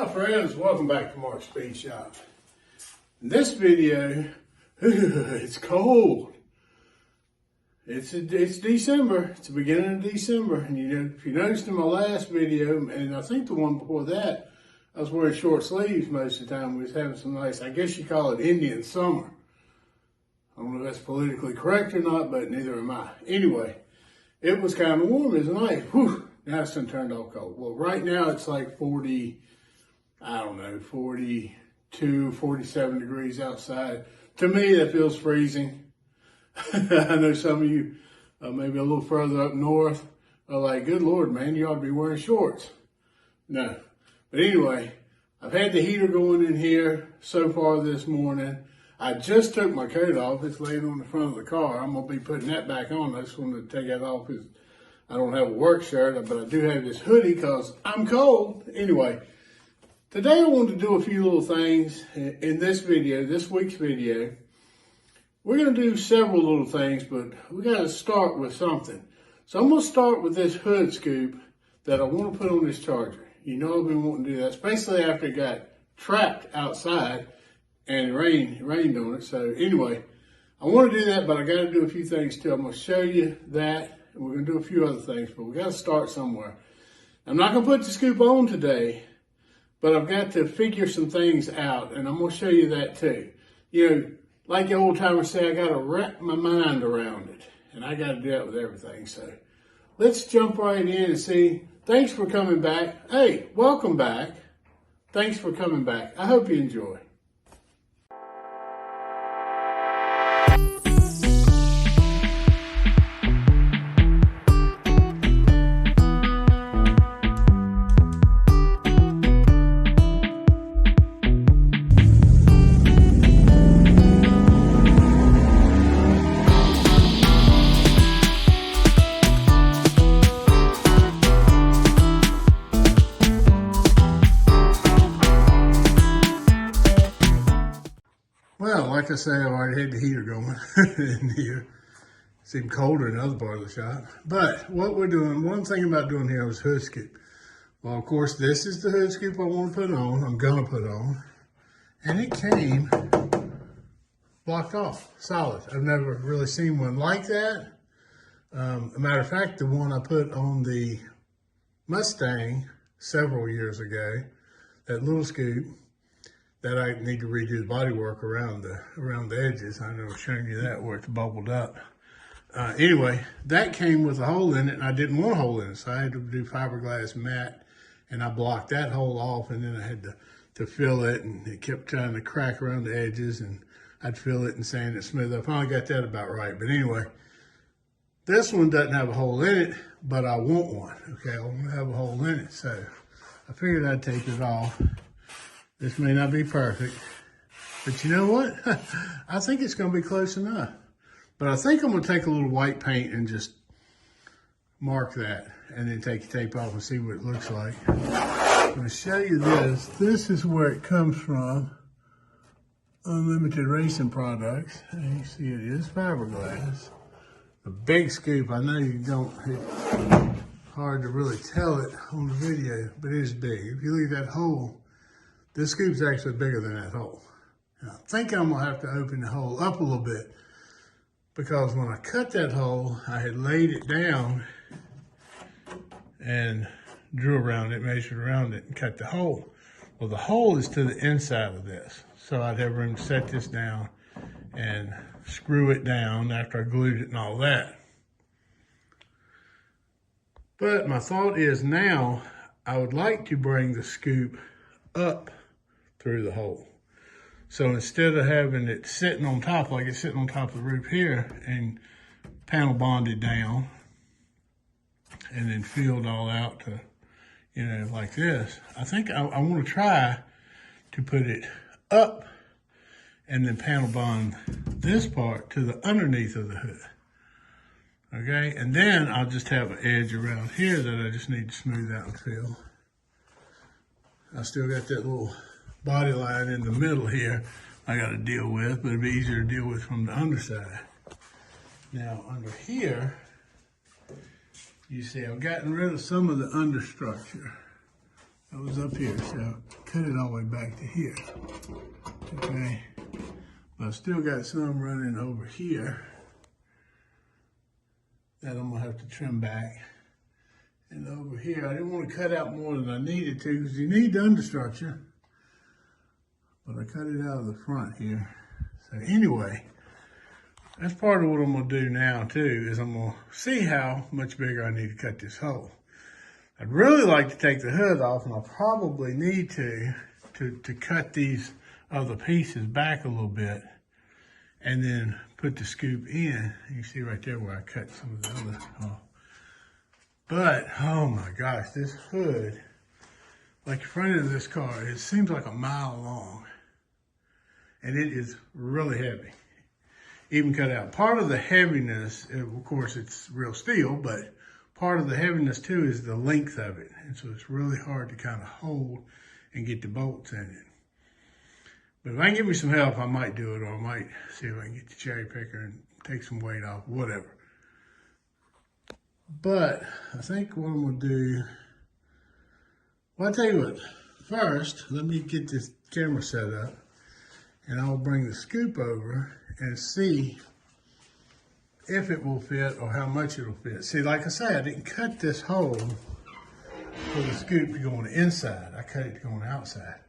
Hi friends, welcome back to Mark's Speed Shop. In this video, it's cold. It's December. It's the beginning of December, and if you noticed in my last video, and I think the one before that, I was wearing short sleeves most of the time. We was having some nice, I guess you call it Indian summer. I don't know if that's politically correct or not, but neither am I. Anyway, it was kind of warm as night. Whew, now it's turned off cold. Well, right now it's like 40, I don't know, 42, 47 degrees outside. To me, that feels freezing. I know some of you, maybe a little further up north, are like, good Lord, man, you ought to be wearing shorts. No. But anyway, I've had the heater going in here so far this morning. I just took my coat off. It's laying on the front of the car. I'm going to be putting that back on. I just wanted to take that off because I don't have a work shirt, but I do have this hoodie because I'm cold. Anyway, today I wanted to do a few little things in this video, this week's video. We're going to do several little things, but we got to start with something. So I'm going to start with this HoodScoop that I want to put on this charger. You know I've been wanting to do that, especially after it got trapped outside and it rained on it. So anyway, I want to do that, but I got to do a few things too. I'm going to show you that, and we're going to do a few other things, but we got to start somewhere. I'm not going to put the scoop on today, but I've got to figure some things out, and I'm going to show you that too. You know, like the old timers say, I got to wrap my mind around it, and I got to do that with everything. So let's jump right in and see. Thanks for coming back. Hey, welcome back. Thanks for coming back. I hope you enjoy. Well, like I say, I've already had the heater going in here. It seemed colder in the other part of the shop. But what we're doing, one thing about doing here is HoodScoop. Well, of course, this is the HoodScoop I want to put on. I'm going to put on. And it came blocked off, solid. I've never really seen one like that. A matter of fact, the one I put on the Mustang several years ago, that little scoop, that I need to redo the body work around the edges. I know I've shown you that where it's bubbled up. Anyway, that came with a hole in it, and I didn't want a hole in it, so I had to do fiberglass mat, and I blocked that hole off, and then I had to fill it, and it kept trying to crack around the edges, and I'd fill it and sand it smooth. I finally got that about right. But anyway, this one doesn't have a hole in it, but I want one. Okay, I want to have a hole in it, so I figured I'd take it off. This may not be perfect, but you know what? I think it's going to be close enough. But I think I'm going to take a little white paint and just mark that, and then take the tape off and see what it looks like. I'm going to show you this. This is where it comes from. Unlimited Racing Products. And you see it is fiberglass. A big scoop. I know you don't, it's hard to really tell it on the video, but it is big. If you leave that hole, this scoop's actually bigger than that hole. And I think I'm gonna have to open the hole up a little bit, because when I cut that hole, I had laid it down and drew around it, measured around it, and cut the hole. Well, the hole is to the inside of this. So I'd have room to set this down and screw it down after I glued it and all that. But my thought is now I would like to bring the scoop up through the hole. So instead of having it sitting on top, like it's sitting on top of the roof here, and panel bonded down, and then filled all out to, you know, like this, I think I want to try to put it up and then panel bond this part to the underneath of the hood. Okay, and then I'll just have an edge around here that I just need to smooth out and fill. I still got that little body line in the middle here I got to deal with, but it'd be easier to deal with from the underside. Now under here, you see I've gotten rid of some of the understructure. That was up here, so cut it all the way back to here. Okay, but I've still got some running over here that I'm gonna have to trim back. And over here, I didn't want to cut out more than I needed to because you need the understructure. But I cut it out of the front here. So anyway, that's part of what I'm gonna do now too, is I'm gonna see how much bigger I need to cut this hole. I'd really like to take the hood off, and I probably need to cut these other pieces back a little bit and then put the scoop in. You see right there where I cut some of the other off. But, oh my gosh, this hood, like the front of this car, it seems like a mile long. And it is really heavy, even cut out. Part of the heaviness, of course, it's real steel, but part of the heaviness too is the length of it. And so it's really hard to kind of hold and get the bolts in it. But if I can give me some help, I might do it, or I might see if I can get the cherry picker and take some weight off, whatever. But I think what I'm gonna do, well, I'll tell you what, first, let me get this camera set up and I'll bring the scoop over and see if it will fit or how much it'll fit. See, like I say, I didn't cut this hole for the scoop to go on the inside. I cut it to go on the outside.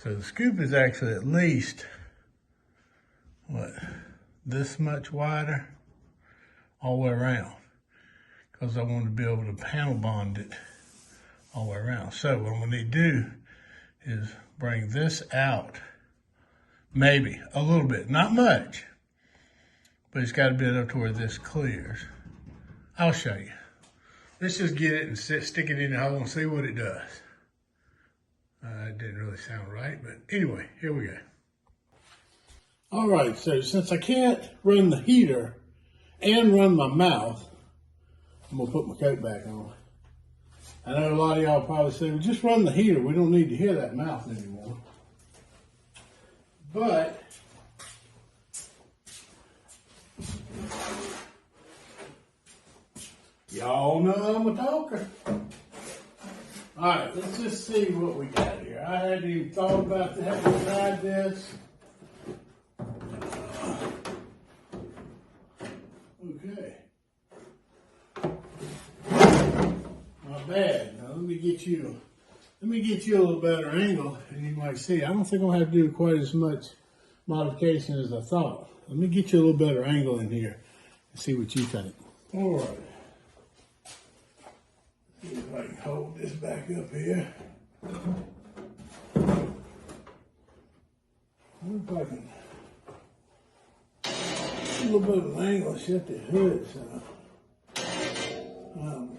So the scoop is actually at least, what, this much wider all the way around, because I want to be able to panel bond it all the way around. So what I'm gonna need to do is bring this out, maybe a little bit, not much, but it's got to be enough to where this clears. I'll show you. Let's just get it and stick it in the hole and see what it does. It didn't really sound right, but anyway, here we go. All right, so since I can't run the heater and run my mouth, I'm gonna put my coat back on. I know a lot of y'all probably say, well, just run the heater. We don't need to hear that mouth anymore. But y'all know I'm a talker. All right, let's just see what we got here. I hadn't even thought about that. I haven't tried this. Okay. Not bad. Now let me get you a little better angle, and you might see. I don't think I'm gonna have to do quite as much modification as I thought. Let me get you a little better angle in here and see what you think. All right. See if I can hold this back up here. I wonder if I can a little bit of an angle, shut the hood some. Well,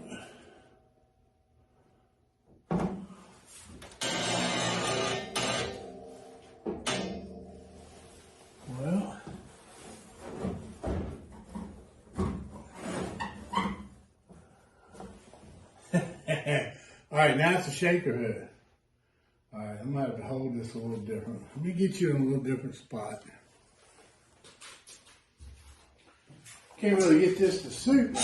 all right, now it's a shaker hood. All right, I'm gonna have to hold this a little different. Let me get you in a little different spot. Can't really get this to suit me.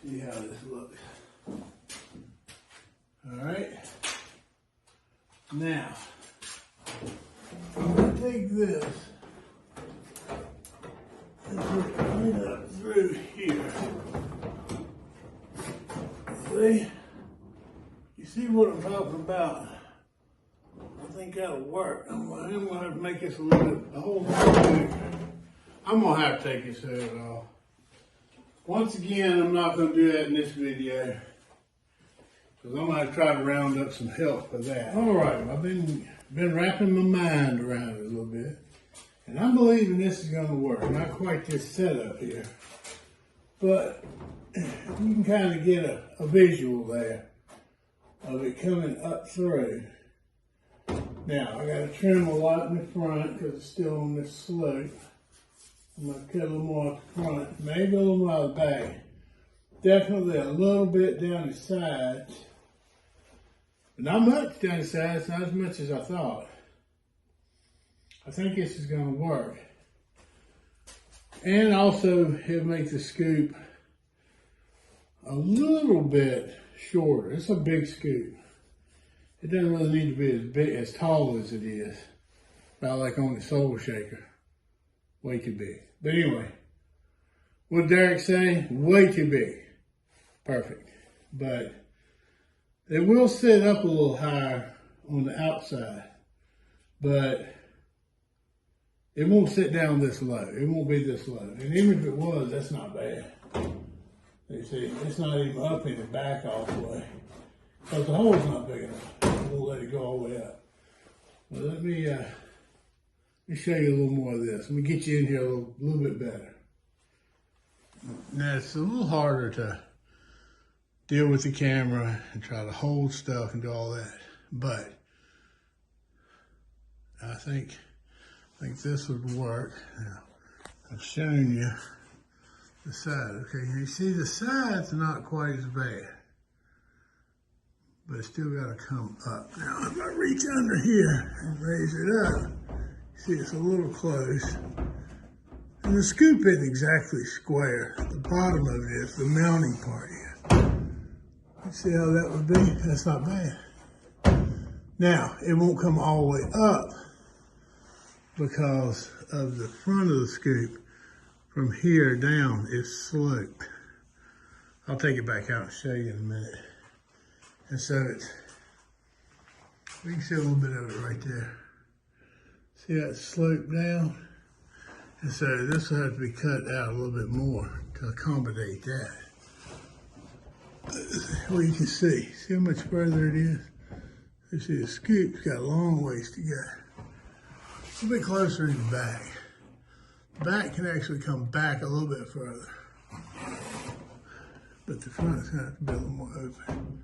See how this looks. All right. Now, I'm gonna take this and put it right up through here. See? You see what I'm talking about? I think that'll work. I'm gonna have to make this a whole lot bigger. I'm gonna have to take this hood off. Once again, I'm not gonna do that in this video, because I'm gonna try to round up some help for that. All right, I've been wrapping my mind around it a little bit, and I'm believing this is gonna work. Not quite this setup here, but you can kind of get a visual there of it coming up through. Now, I got to trim a lot in the front because it's still on this slope. I'm going to cut a little more at the front, maybe a little more out the back. Definitely a little bit down the sides. But not much down the sides, not as much as I thought. I think this is going to work. And also, it'll make the scoop a little bit shorter. It's a big scoop. It doesn't really need to be as big, as tall as it is. About like on the Soul Shaker. Way too big. But anyway, what Derek say? Way too big. Perfect. But it will sit up a little higher on the outside. But it won't sit down this low. It won't be this low. And even if it was, that's not bad. You see, it's not even up in the back all the way. Because the hole's not big enough. We'll let it go all the way up. But let me show you a little more of this. Let me get you in here a little bit better. Now, it's a little harder to deal with the camera and try to hold stuff and do all that. But I think this would work. Now, I've shown you the side. Okay, you see the side's not quite as bad. But it's still got to come up. Now, if I reach under here and raise it up, see it's a little close. And the scoop isn't exactly square. The bottom of it is, the mounting part is. You see how that would be? That's not bad. Now, it won't come all the way up because of the front of the scoop. From here down is sloped. I'll take it back out and show you in a minute. And so we can see a little bit of it right there. See that slope down? And so this will have to be cut out a little bit more to accommodate that. Well, you can see how much further it is? You see the scoop's got a long ways to go. A little bit closer in the back. The back can actually come back a little bit further. But the front's gonna have to be a little more open.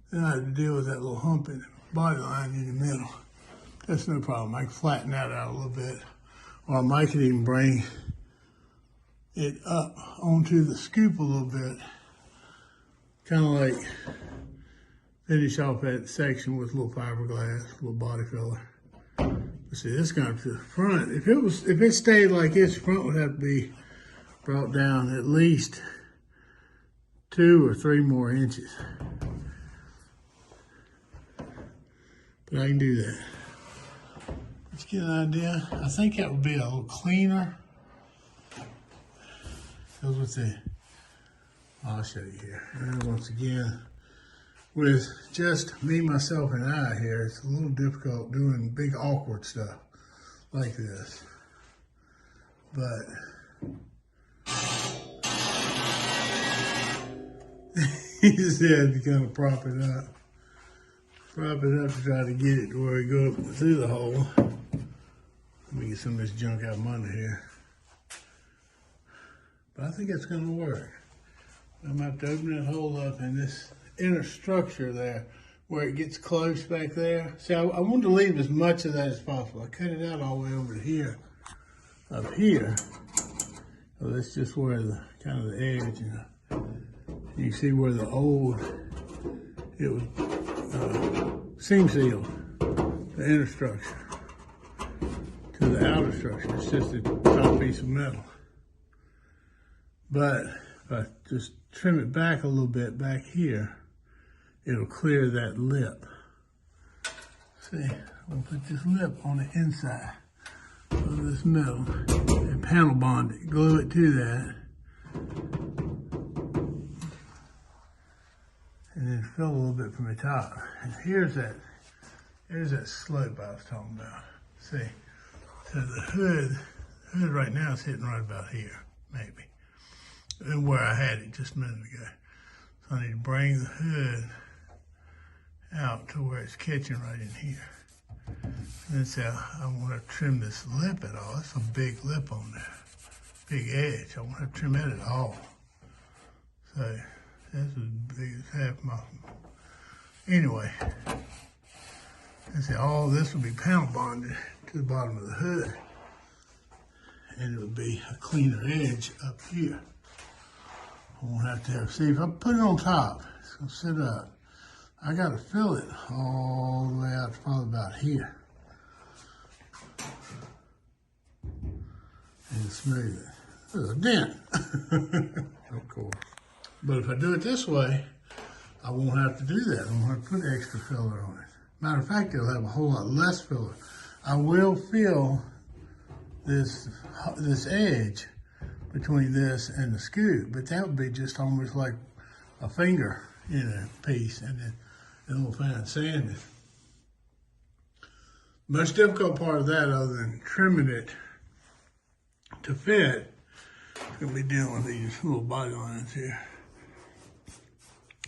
Then I have to deal with that little hump in the body line in the middle. That's no problem. I can flatten that out a little bit. Or I might even bring it up onto the scoop a little bit. Kind of like finish off that section with a little fiberglass, a little body filler. But see, this going to the front. If it stayed like this, the front would have to be brought down at least 2 or 3 more inches. But I can do that. Let's get an idea. I think that would be a little cleaner. Goes with the, I'll show you here. And once again, with just me, myself, and I here, it's a little difficult doing big awkward stuff like this. But you just have to kind of prop it up. Prop it up to try to get it to where it goes through the hole. Let me get some of this junk out from under here. But I think it's going to work. I'm going to have to open that hole up in this inner structure there where it gets close back there. See, I wanted to leave as much of that as possible. I cut it out all the way over to here. Up here. So that's just where the kind of the edge, you know. You see where the old, it was seam sealed, the inner structure to the outer structure. It's just a top piece of metal. But if I just trim it back a little bit back here, it'll clear that lip. See, we'll put this lip on the inside of this metal and panel bond it, glue it to that, and then fill a little bit from the top. And here's that slope I was talking about. See, so the hood right now is hitting right about here, maybe. And where I had it just a minute ago. So I need to bring the hood out to where it's catching right in here. And that's how I want to trim this lip at all. That's a big lip on there, big edge. I want to trim it at all. So that's as big as half my, anyway. And see, all this will be panel bonded to the bottom of the hood. And it would be a cleaner edge up here. I won't have to see, if I put it on top, it's gonna sit up. I gotta fill it all the way out to probably about here. And smooth it. There's a dent, of course. But if I do it this way, I won't have to do that. I won't have to put extra filler on it. Matter of fact, it'll have a whole lot less filler. I will fill this edge between this and the scoop, but that would be just almost like a finger, piece, and then a little fine sanding. Most difficult part of that, other than trimming it to fit, is going to be dealing with these little body lines here.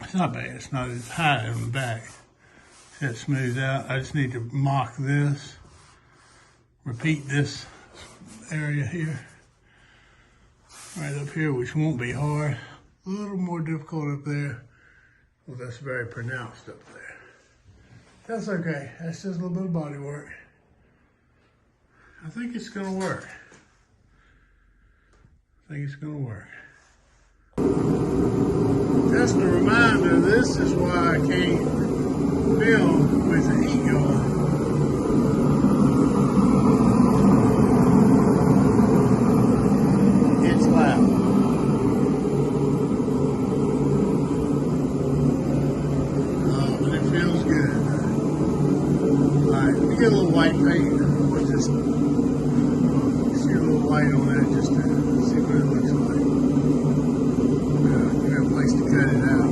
It's not bad. It's not as high on the back. See it smooth out. I just need to mock this. Repeat this area here. Right up here, which won't be hard. A little more difficult up there. Well, that's very pronounced up there. That's okay. That's just a little bit of body work. I think it's gonna work. Just a reminder, this is why I can't film with the heat going. It's loud. But it feels good. Alright, let me get a little white paint. We'll just see a little white on that just to see what it looks like. You have a place to cut it out.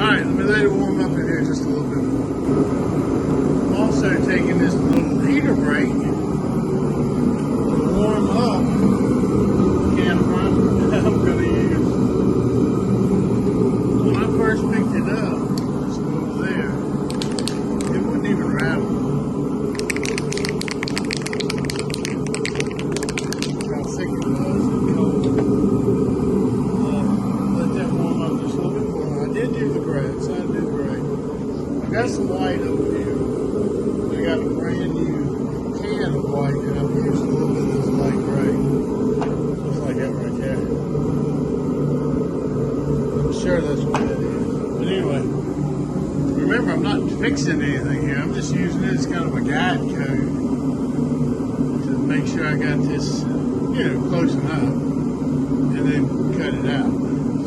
Alright, let me let it warm up in here just a little bit more. I'm also taking this little heater break to warm up the can of primer that I'm going to use. When I first picked it up, just over there, it wouldn't even rattle. How thick it was and cold. Let that warm up just a little bit more. I did do the gray. So I did the gray. I got some white over here. I got a brand new can of white, and I'm using a little bit of this light gray. Just like that right there. I'm sure that's what that is. But anyway, remember, I'm not fixing anything here. I'm just using it as kind of a guide code to make sure I got this, close enough, and then cut it out.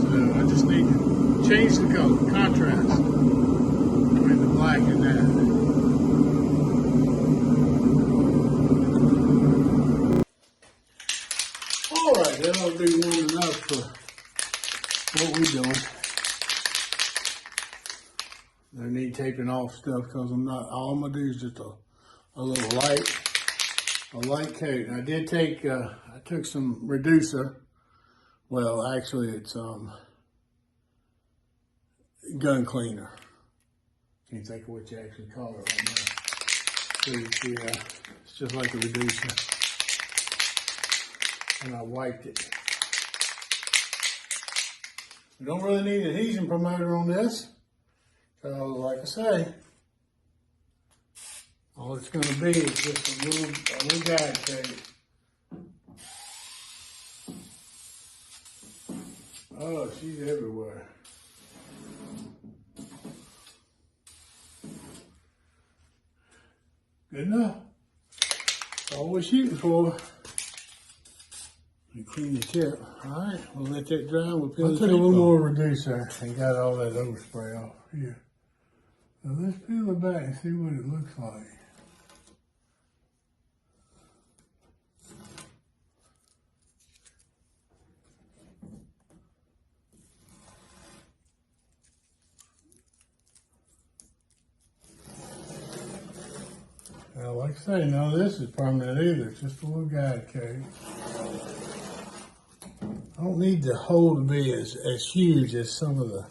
So I just need to change the color, contrast between the black and that. Alright, that'll be warm enough for what we're doing. I need taping off stuff because all I'm going to do is just a little light coat. And I did take, I took some reducer. Well, actually it's gun cleaner. Can't think of what you actually call it right now. So it's just like a reducer. And I wiped it. We don't really need an adhesion promoter on this. So, like I say, all it's going to be is just a little guide tape. Oh, she's everywhere. Good enough. That's all we're shooting for. You clean the tip. Alright, we'll let that dry. We'll peel the tape off. I took a little more reducer and got all that overspray off here. So let's peel it back and see what it looks like. Now, like I say, none of this is permanent either. It's just a little guide code. I don't need the hole to be as huge as some of them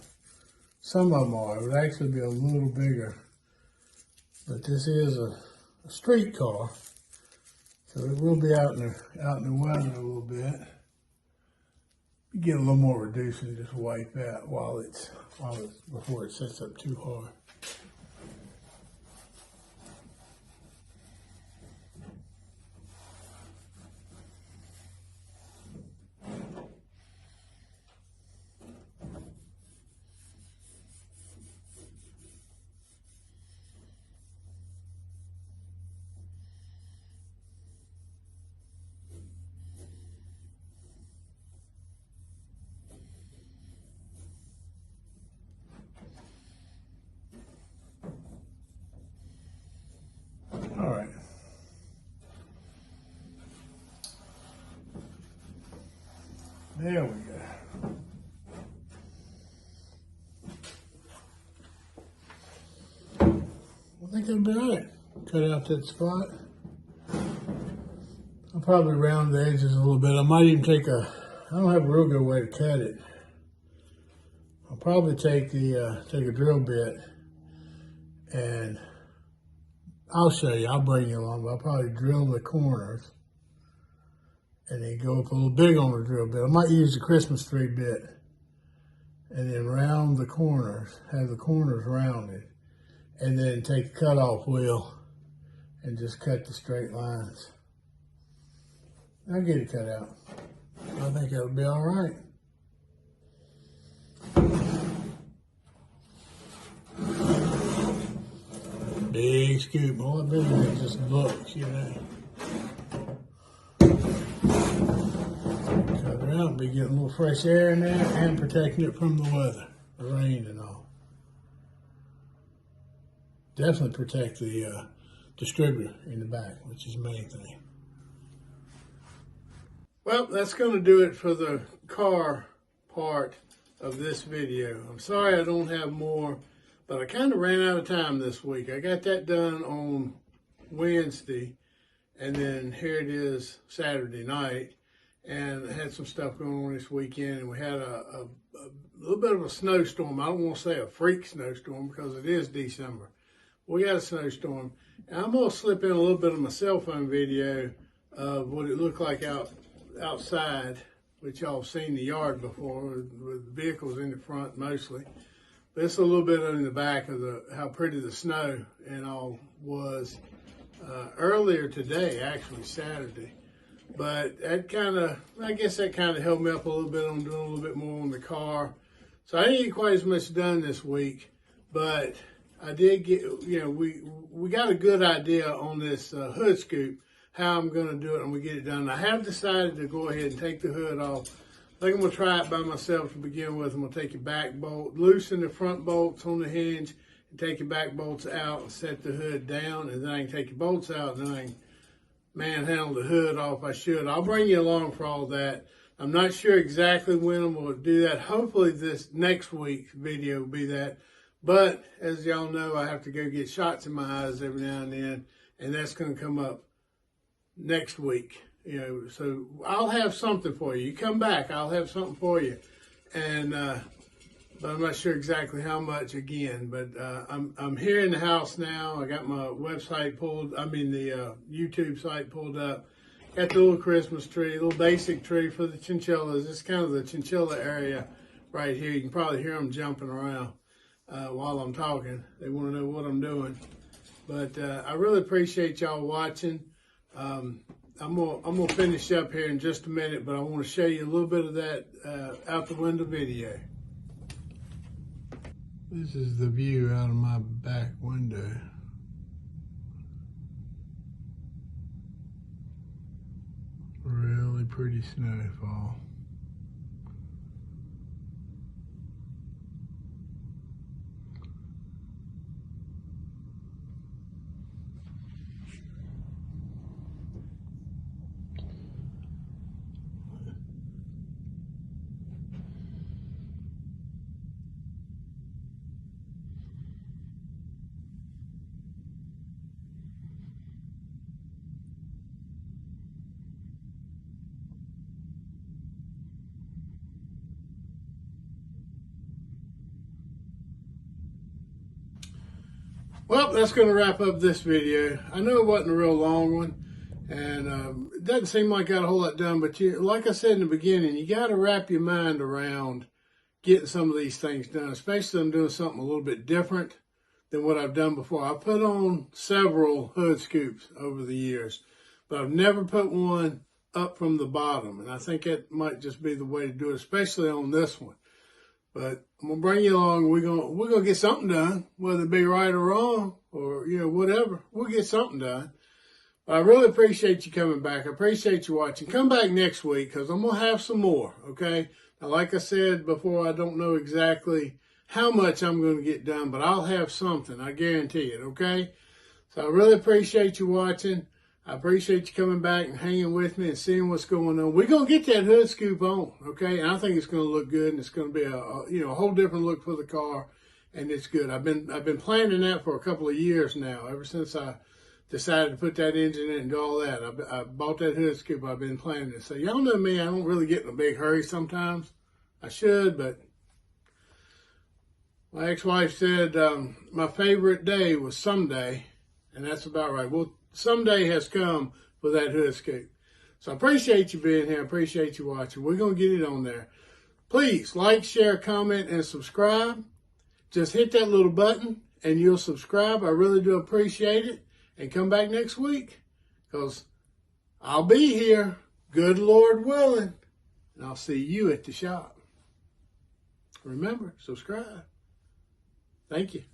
are. It would actually be a little bigger. But this is a street car, so it will be out in the weather a little bit. You get a little more reducer and just wipe out before it sets up too hard. There we go. I think that'll be all right. Cut out that spot. I'll probably round the edges a little bit. I might even take I don't have a real good way to cut it. I'll probably take a drill bit, and I'll show you. I'll bring you along, but I'll probably drill the corners and then go up a little big on the drill bit. I might use the Christmas tree bit and then round the corners, have the corners rounded, and then take the cutoff wheel and just cut the straight lines. I'll get it cut out. I think that'll be all right. Big scoop, more bigger than it just looks, you know. Cut it out, be getting a little fresh air in there and protecting it from the weather, the rain and all. Definitely protect the distributor in the back, which is the main thing. Well, that's going to do it for the car part of this video. I'm sorry I don't have more, but I kind of ran out of time this week. I got that done on Wednesday, and then here it is Saturday night, and I had some stuff going on this weekend, and we had a little bit of a snowstorm. I don't want to say a freak snowstorm because it is December. We got a snowstorm, and I'm going to slip in a little bit of my cell phone video of what it looked like outside, which y'all have seen the yard before with vehicles in the front mostly. But it's a little bit in the back of how pretty the snow and all was earlier today, actually Saturday. But that I guess that kind of held me up a little bit on doing a little bit more on the car. So I didn't get quite as much done this week, but I did get, we got a good idea on this HoodScoop, how I'm going to do it and we get it done. I have decided to go ahead and take the hood off. I think I'm going to try it by myself to begin with. I'm going to take your back bolt, loosen the front bolts on the hinge, and take your back bolts out and set the hood down, and then I can take your bolts out, and then I can manhandle the hood off. I should. I'll bring you along for all that. I'm not sure exactly when I'm going to do that. Hopefully this next week's video will be that. But as y'all know, I have to go get shots in my eyes every now and then, and that's going to come up next week. So I'll have something for you. You come back, I'll have something for you. And but I'm not sure exactly how much again. But I'm here in the house now. I got my website pulled. The YouTube site pulled up. Got the little Christmas tree, a little basic tree for the chinchillas. It's kind of the chinchilla area right here. You can probably hear them jumping around while I'm talking. They want to know what I'm doing. But I really appreciate y'all watching. I'm gonna finish up here in just a minute, but I want to show you a little bit of that out the window video. This is the view out of my back window. Really pretty snowfall. Well, that's going to wrap up this video. I know it wasn't a real long one, and it doesn't seem like I got a whole lot done, but like I said in the beginning, you got to wrap your mind around getting some of these things done, especially I'm doing something a little bit different than what I've done before. I've put on several HoodScoops over the years, but I've never put one up from the bottom, and I think that might just be the way to do it, especially on this one. But I'm gonna bring you along. We're gonna get something done, whether it be right or wrong, or whatever. We'll get something done. But I really appreciate you coming back. I appreciate you watching. Come back next week because I'm gonna have some more. Okay. Now, like I said before, I don't know exactly how much I'm gonna get done, but I'll have something. I guarantee it. Okay. So I really appreciate you watching. I appreciate you coming back and hanging with me and seeing what's going on. We're going to get that hood scoop on, okay? And I think it's going to look good, and it's going to be a whole different look for the car, and it's good. I've been planning that for a couple of years now, ever since I decided to put that engine in and do all that. I bought that hood scoop. I've been planning it. So y'all know me, I don't really get in a big hurry sometimes. I should, but my ex-wife said my favorite day was someday, and that's about right. Well, someday has come for that hood scoop. So I appreciate you being here. I appreciate you watching. We're going to get it on there. Please like, share, comment, and subscribe. Just hit that little button and you'll subscribe. I really do appreciate it. And come back next week, because I'll be here, good Lord willing, and I'll see you at the shop. Remember, subscribe. Thank you.